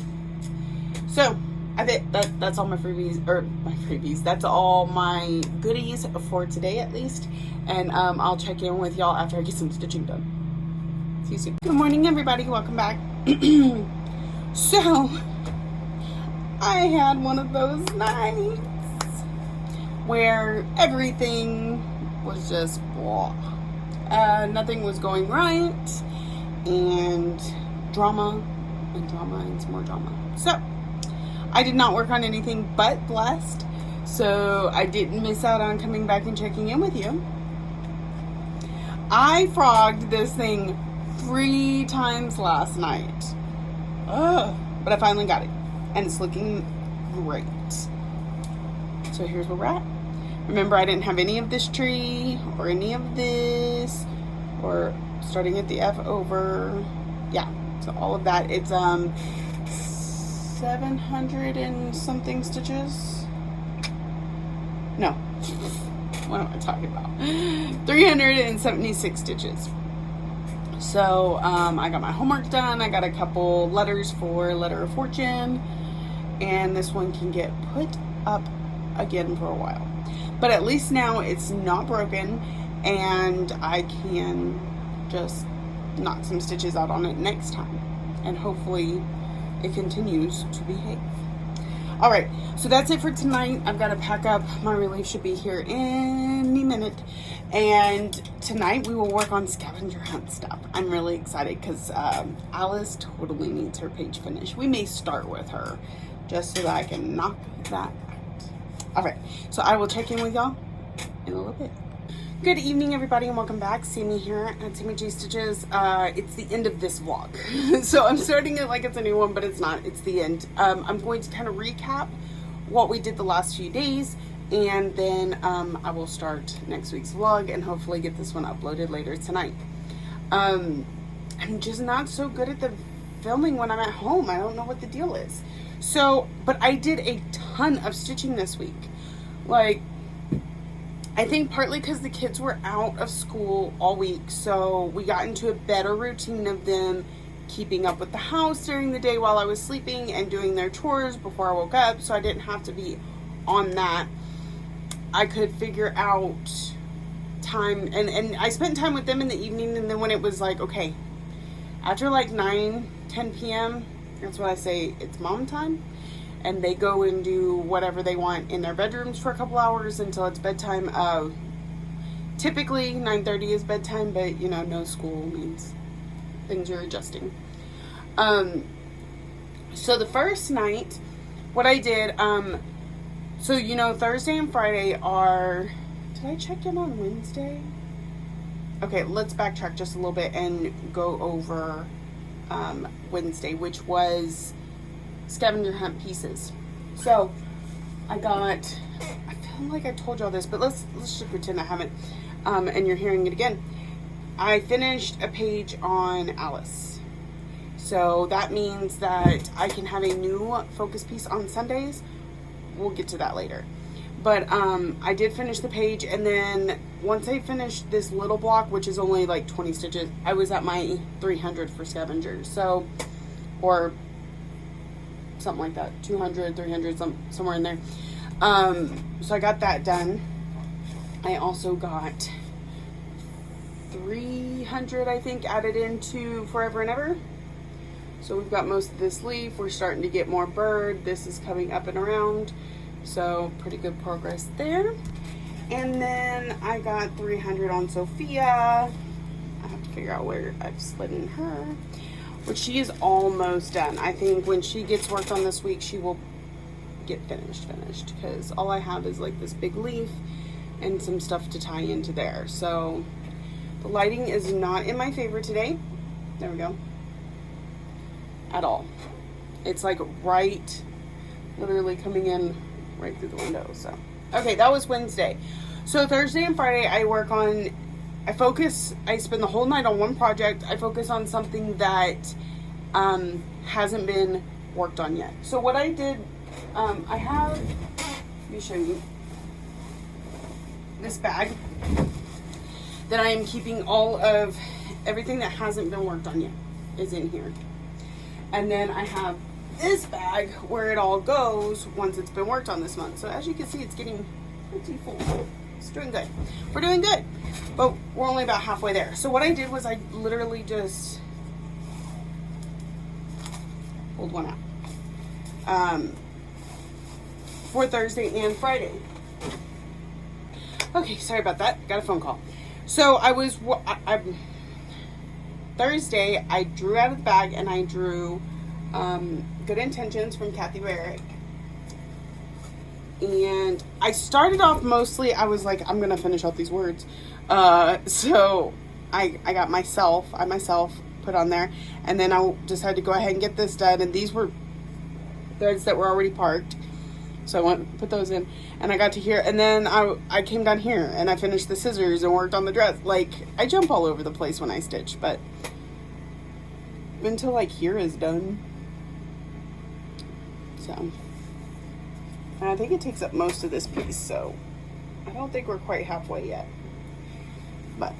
So I think that's all my freebies, or my freebies. That's all my goodies for today, at least. And I'll check in with y'all after I get some stitching done. See you soon. Good morning, everybody. Welcome back. So I had one of those nights where everything was just blah. Nothing was going right, and drama and some more drama. So I did not work on anything but blessed, so I didn't miss out on coming back and checking in with you. I frogged this thing 3 times last night. But I finally got it, and it's looking great. So here's where we're at. Remember, I didn't have any of this tree or any of this, or starting at the F over. Yeah, so all of that. It's 700 and something stitches. No, what am I talking about? 376 stitches. So I got my homework done. I got a couple letters for Letter of Fortune, and this one can get put up again for a while. But at least now it's not broken, and I can just knock some stitches out on it next time, and hopefully it continues to behave. All right, so that's it for tonight. I've got to pack up. My relief should be here any minute, and tonight we will work on scavenger hunt stuff. I'm really excited because Alice totally needs her page finished. We may start with her just so that I can knock that out. All right, so I will check in with y'all in a little bit. Good evening, everybody, and welcome back. See me here at Sammy G Stitches. It's the end of this vlog. So I'm starting it like it's a new one, but it's not. It's the end. I'm going to kind of recap what we did the last few days, and then I will start next week's vlog and hopefully get this one uploaded later tonight. I'm just not so good at the filming when I'm at home. I don't know what the deal is. So, but I did a ton of stitching this week. Like, I think partly because the kids were out of school all week, so we got into a better routine of them keeping up with the house during the day while I was sleeping and doing their chores before I woke up, so I didn't have to be on that. I could figure out time, and I spent time with them in the evening, and then when it was like, okay, after like 9-10 p.m., that's what I say, it's mom time. And they go and do whatever they want in their bedrooms for a couple hours until it's bedtime. Typically 9:30 is bedtime, but you know, no school means things are adjusting. So the first night, what I did, so you know, Thursday and Friday are, did I check in on Wednesday? Okay, let's backtrack just a little bit and go over Wednesday, which was scavenger hunt pieces. So I feel like I told y'all this, but let's just pretend I haven't. and you're hearing it again. I finished a page on Alice. So that means that I can have a new focus piece on Sundays. We'll get to that later. But I did finish the page, and then once I finished this little block, which is only like 20 stitches, I was at my 300 for scavengers. So, or something like that, 200, 300, somewhere in there. So I got that done. I also got 300, I think, added into Forever and Ever. So we've got most of this leaf. We're starting to get more bird. This is coming up and around. So pretty good progress there. And then I got 300 on Sophia. I have to figure out where I've slid in her, which she is almost done. I think when she gets worked on this week, she will get finished, because all I have is like this big leaf and some stuff to tie into there. So the lighting is not in my favor today. There we go. At all. It's like right, literally coming in right through the window. So okay, that was Wednesday. So Thursday and Friday I spend the whole night on one project. I focus on something that hasn't been worked on yet. So what I did, I have, let me show you this bag that I am keeping all of everything that hasn't been worked on yet is in here. And then I have this bag where it all goes once it's been worked on this month. So as you can see, it's getting pretty full. It's doing good. We're doing good, but we're only about halfway there. So what I did was I literally just pulled one out for Thursday and Friday. Okay, sorry about that. Got a phone call. So Thursday, I drew out of the bag and I drew Good Intentions from Kathy Barrick. And I started off mostly, I was like, I'm going to finish out these words. So I got myself put on there. And then I decided to go ahead and get this done. And these were threads that were already parked. So I went put those in. And I got to here. And then I came down here and I finished the scissors and worked on the dress. Like, I jump all over the place when I stitch. But until like here is done. So, and I think it takes up most of this piece, so I don't think we're quite halfway yet. But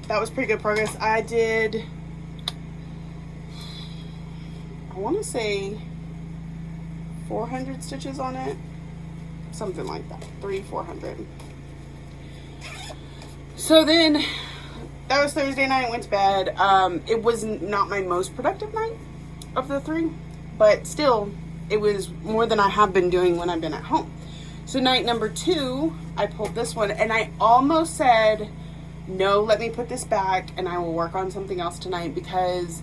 that was pretty good progress. I did, I want to say 400 stitches on it, something like that, 400. So then that was Thursday night, went to bed. It was not my most productive night of the three, but still, it was more than I have been doing when I've been at home. So night number 2, I pulled this one, and I almost said, no, let me put this back, and I will work on something else tonight, because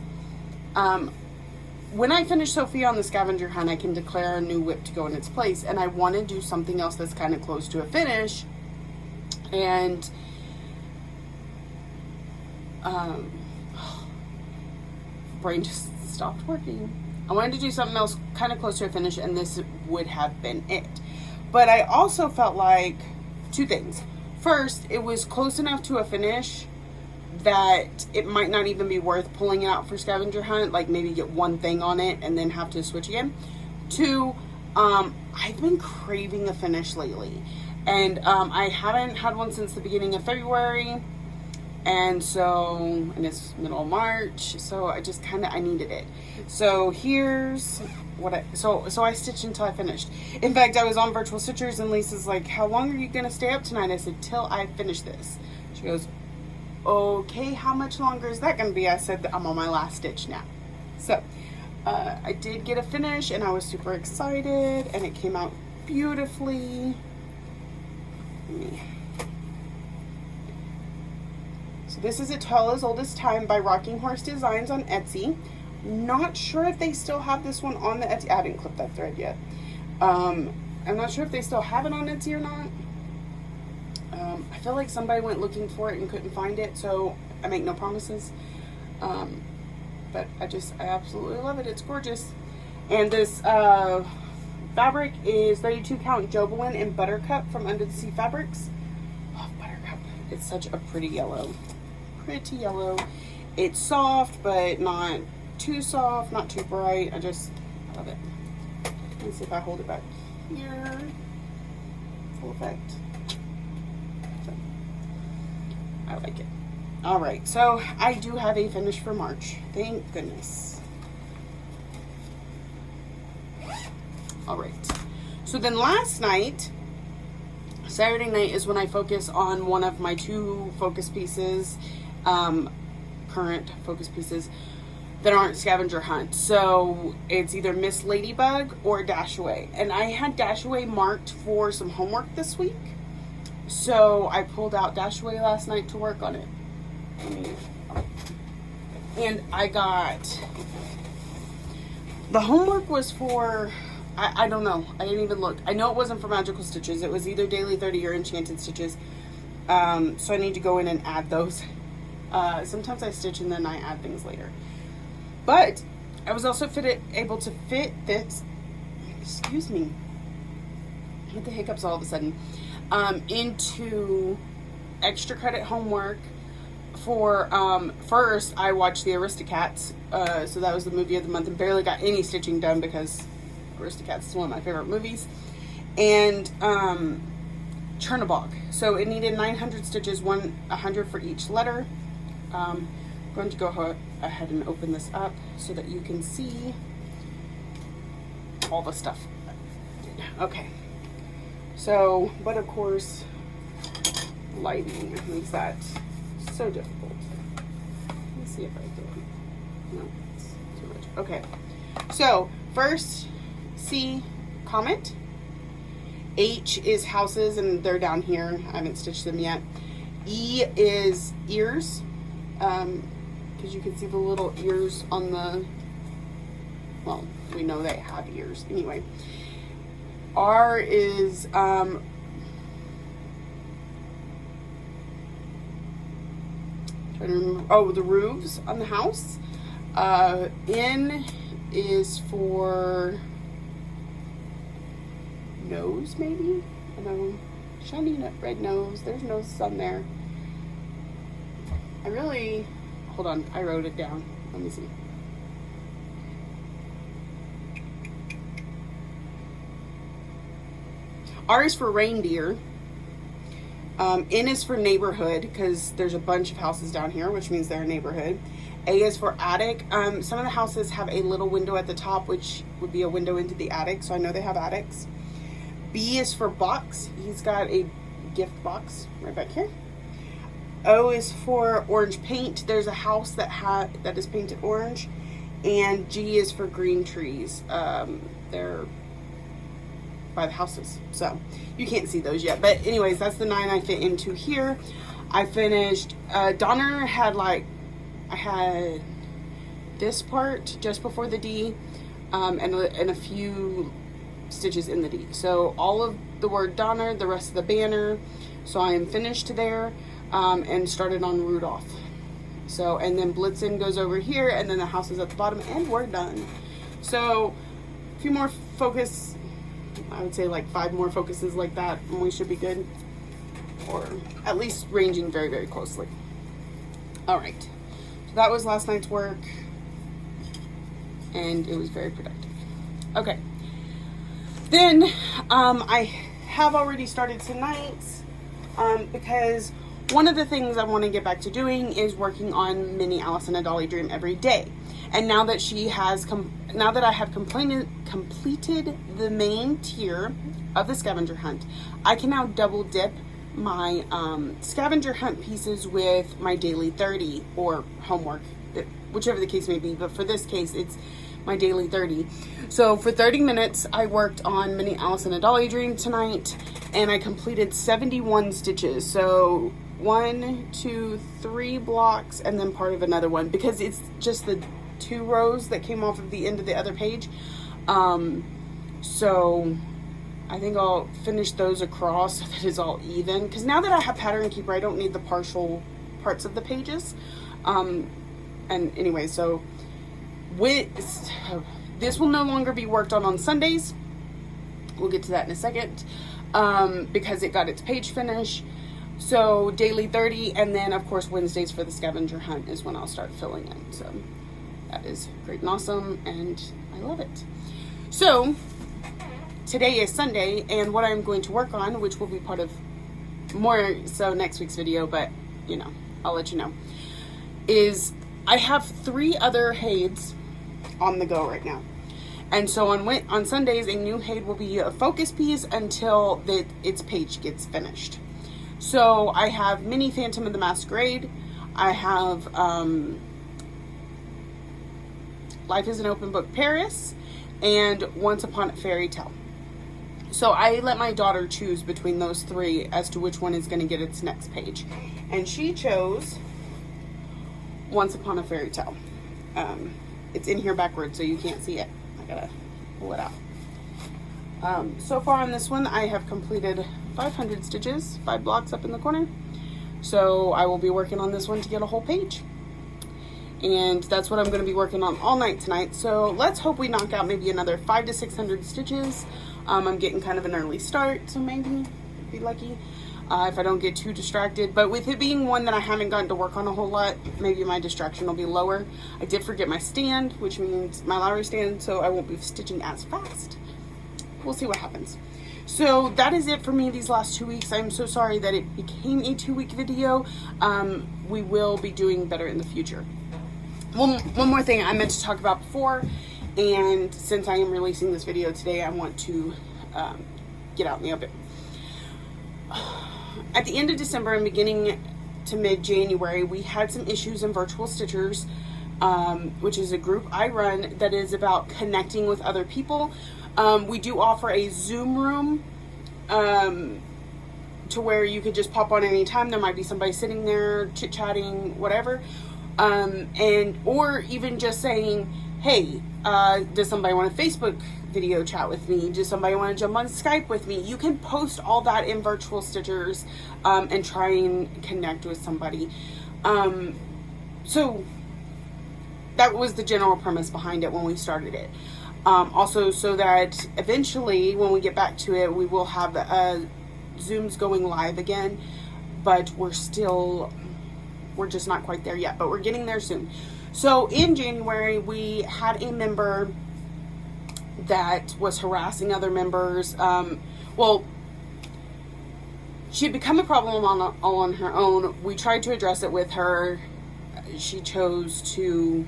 when I finish Sophia on the scavenger hunt, I can declare a new WIP to go in its place, and I want to do something else that's kind of close to a finish, and brain just stopped working. I wanted to do something else kind of close to a finish, and this would have been it. But I also felt like 2 things. First, it was close enough to a finish that it might not even be worth pulling it out for scavenger hunt, like maybe get one thing on it and then have to switch again. 2, I've been craving a finish lately, and I haven't had one since the beginning of February. And so, and it's middle of March, so I just I needed it. So here's what so I stitched until I finished. In fact, I was on Virtual Stitchers, and Lisa's like, how long are you going to stay up tonight? I said, till I finish this. She goes, okay, how much longer is that going to be? I said, I'm on my last stitch now. So, I did get a finish, and I was super excited, and it came out beautifully. So this is A Tale as Old as Time by Rocking Horse Designs on Etsy. Not sure if they still have this one on the Etsy. I didn't clip that thread yet. I'm not sure if they still have it on Etsy or not. I feel like somebody went looking for it and couldn't find it, so I make no promises. But I absolutely love it. It's gorgeous. And this fabric is 32 count Jobelin and Buttercup from Under the Sea Fabrics. Love Buttercup. It's such a pretty yellow. Pretty yellow. It's soft, but not too soft, not too bright. I just love it. Let's see if I hold it back here. Full effect. So, I like it. All right, so I do have a finish for March. Thank goodness. All right. So then last night, Saturday night is when I focus on one of my 2 focus pieces, current focus pieces that aren't scavenger hunt. So it's either Miss Ladybug or Dash Away. And I had Dash Away marked for some homework this week. So I pulled out Dash Away last night to work on it. And I got, the homework was for, I don't know. I didn't even look. I know it wasn't for Magical Stitches. It was either Daily 30 or Enchanted Stitches. So I need to go in and add those. Sometimes I stitch and then I add things later. But I was also able to fit this, excuse me, I get the hiccups all of a sudden, into extra credit homework for, first I watched the Aristocats. So that was the movie of the month, and barely got any stitching done because Aristocats is one of my favorite movies. And Chernabog. So it needed 900 stitches, 100 for each letter. I'm going to go ahead and open this up so that you can see all the stuff. Okay. So, but of course, lighting makes that so difficult. Let me see if I do it. No, it's too much. Okay. So, first, C, comment. H is houses, and they're down here. I haven't stitched them yet. E is ears, because you can see the little ears on the, well, we know they have ears. Anyway. R is, trying to remember, oh, the roofs on the house. N is for nose, maybe? I don't know. Shiny red nose. There's noses on there. Hold on, I wrote it down. Let me see. R is for reindeer. N is for neighborhood, because there's a bunch of houses down here, which means they're a neighborhood. A is for attic. Some of the houses have a little window at the top, which would be a window into the attic, so I know they have attics. B is for box. He's got a gift box right back here. O is for orange paint. There's a house that is painted orange. And G is for green trees. They're by the houses, so you can't see those yet, but anyways, that's the 9 I fit into here. I finished Donner had I had this part just before the D, and a few stitches in the D, so all of the word Donner, the rest of the banner, so I am finished there, and started on Rudolph. So, and then Blitzen goes over here, and then the house is at the bottom, and we're done. So a few more focus, I would say like 5 more focuses like that, and we should be good, or at least ranging very, very closely. All right, so that was last night's work, and it was very productive. Okay, then I have already started tonight's, because one of the things I want to get back to doing is working on Mini Alice in a Dolly Dream every day. And now that she has now that I have completed the main tier of the scavenger hunt, I can now double dip my scavenger hunt pieces with my daily 30 or homework, whichever the case may be. But for this case, it's my daily 30. So for 30 minutes, I worked on Mini Alice in a Dolly Dream tonight, and I completed 71 stitches. So 1, 2, 3 blocks, and then part of another one, because it's just the 2 rows that came off of the end of the other page. So I think I'll finish those across so that it's all even, because now that I have Pattern Keeper, I don't need the partial parts of the pages. And anyway, so this will no longer be worked on Sundays. We'll get to that in a second, because it got its page finish. So daily 30, and then of course Wednesdays for the scavenger hunt is when I'll start filling in. So that is great and awesome, and I love it. So today is Sunday, and what I'm going to work on, which will be part of more so next week's video, but you know, I'll let you know, is I have 3 other haids on the go right now. And so on Sundays, a new haid will be a focus piece until its page gets finished. So I have Mini Phantom of the Masquerade. I have Life is an Open Book Paris, and Once Upon a Fairy Tale. So I let my daughter choose between those 3 as to which one is going to get its next page. And she chose Once Upon a Fairy Tale. It's in here backwards, so you can't see it. I gotta pull it out. So far on this one, I have completed 500 stitches, 5 blocks up in the corner. So I will be working on this one to get a whole page. And that's what I'm going to be working on all night tonight. So let's hope we knock out maybe another 500 to 600 stitches. I'm getting kind of an early start, so maybe be lucky if I don't get too distracted. But with it being one that I haven't gotten to work on a whole lot, maybe my distraction will be lower. I did forget my stand, which means my Lowry stand, so I won't be stitching as fast. We'll see what happens. So that is it for me these last 2 weeks. I'm so sorry that it became a 2-week video. We will be doing better in the future. One more thing I meant to talk about before, and since I am releasing this video today, I want to get out in the open. At the end of December and beginning to mid-January, we had some issues in Virtual Stitchers, which is a group I run that is about connecting with other people. We do offer a Zoom room to where you could just pop on anytime. There might be somebody sitting there chit-chatting, whatever. Or even just saying, hey, does somebody want a Facebook video chat with me? Does somebody want to jump on Skype with me? You can post all that in Virtual Stitchers and try and connect with somebody. So that was the general premise behind it when we started it. Also, so that eventually when we get back to it, we will have Zooms going live again, but we're just not quite there yet, but we're getting there soon. So in January, we had a member that was harassing other members. Well, she had become a problem all on her own. We tried to address it with her. She chose to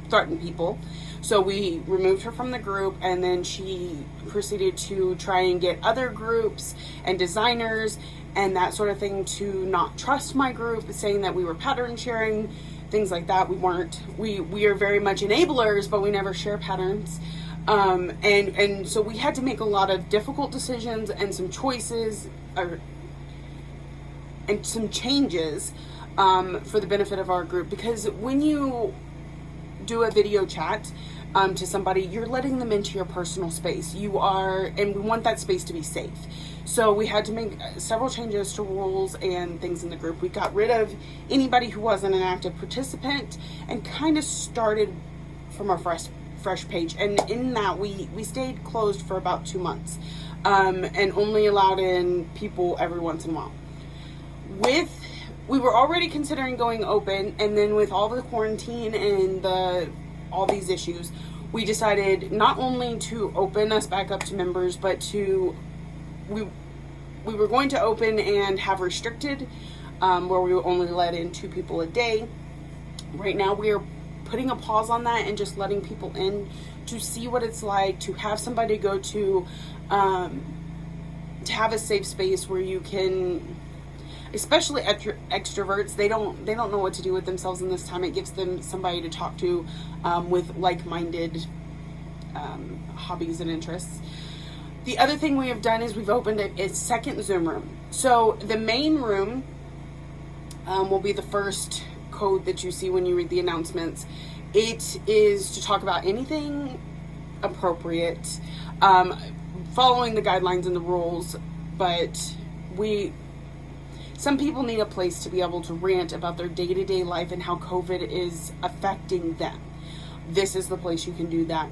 threaten people. So we removed her from the group, and then she proceeded to try and get other groups and designers and that sort of thing to not trust my group, saying that we were pattern sharing, things like that. We weren't. We are very much enablers, but we never share patterns. And so we had to make a lot of difficult decisions and some choices and some changes for the benefit of our group, because when you do a video chat to somebody, you're letting them into your personal space. And we want that space to be safe. So we had to make several changes to rules and things in the group. We got rid of anybody who wasn't an active participant and kind of started from a fresh page. And in that, we stayed closed for about 2 months and only allowed in people every once in a while. We were already considering going open, and then with all the quarantine and all these issues, we decided not only to open us back up to members, but we were going to open and have restricted, where we only let in 2 people a day. Right now we are putting a pause on that and just letting people in to see what it's like to have somebody go to have a safe space where you can, especially extroverts, they don't know what to do with themselves in this time. It gives them somebody to talk to with like-minded hobbies and interests. The other thing we have done is we've opened a second Zoom room. So the main room will be the first code that you see when you read the announcements. It is to talk about anything appropriate, following the guidelines and the rules, but some people need a place to be able to rant about their day-to-day life and how COVID is affecting them. This is the place you can do that.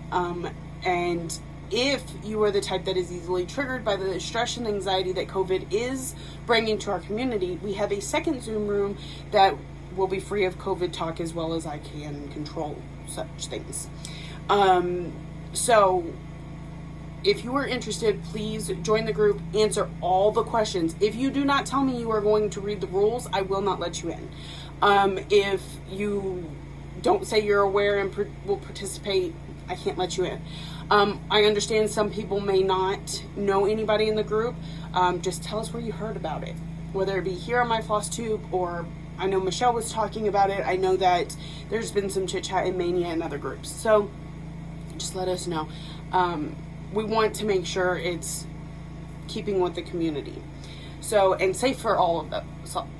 And if you are the type that is easily triggered by the stress and anxiety that COVID is bringing to our community, we have a second Zoom room that will be free of COVID talk, as well as I can control such things. So if you are interested, please join the group, answer all the questions. If you do not tell me you are going to read the rules, I will not let you in. If you don't say you're aware and will participate, I can't let you in. I understand some people may not know anybody in the group. Just tell us where you heard about it, whether it be here on My Floss Tube, or I know Michelle was talking about it. I know that there's been some chit chat in Maynia and other groups. So just let us know. We want to make sure it's keeping with the community. So, and safe for all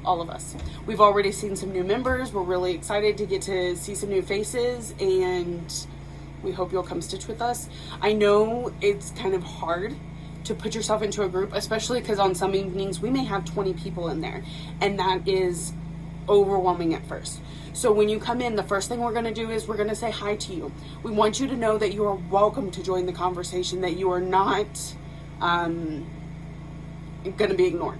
of us. We've already seen some new members. We're really excited to get to see some new faces, and we hope you'll come stitch with us. I know it's kind of hard to put yourself into a group, especially because on some evenings we may have 20 people in there, and that is overwhelming at first. So when you come in, the first thing we're going to do is we're going to say hi to you. We want you to know that you are welcome to join the conversation, that you are not going to be ignored.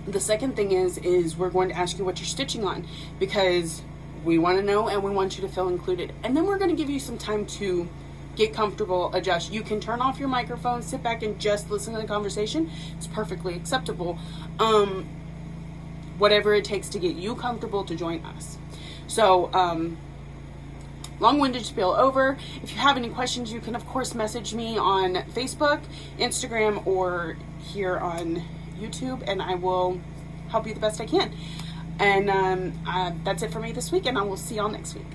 The second thing is we're going to ask you what you're stitching on, because we want to know and we want you to feel included. And then we're going to give you some time to get comfortable, adjust. You can turn off your microphone, sit back and just listen to the conversation. It's perfectly acceptable. Whatever it takes to get you comfortable to join us. So, long-winded spiel over. If you have any questions, you can of course message me on Facebook, Instagram, or here on YouTube, and I will help you the best I can. And that's it for me this week, and I will see y'all next week.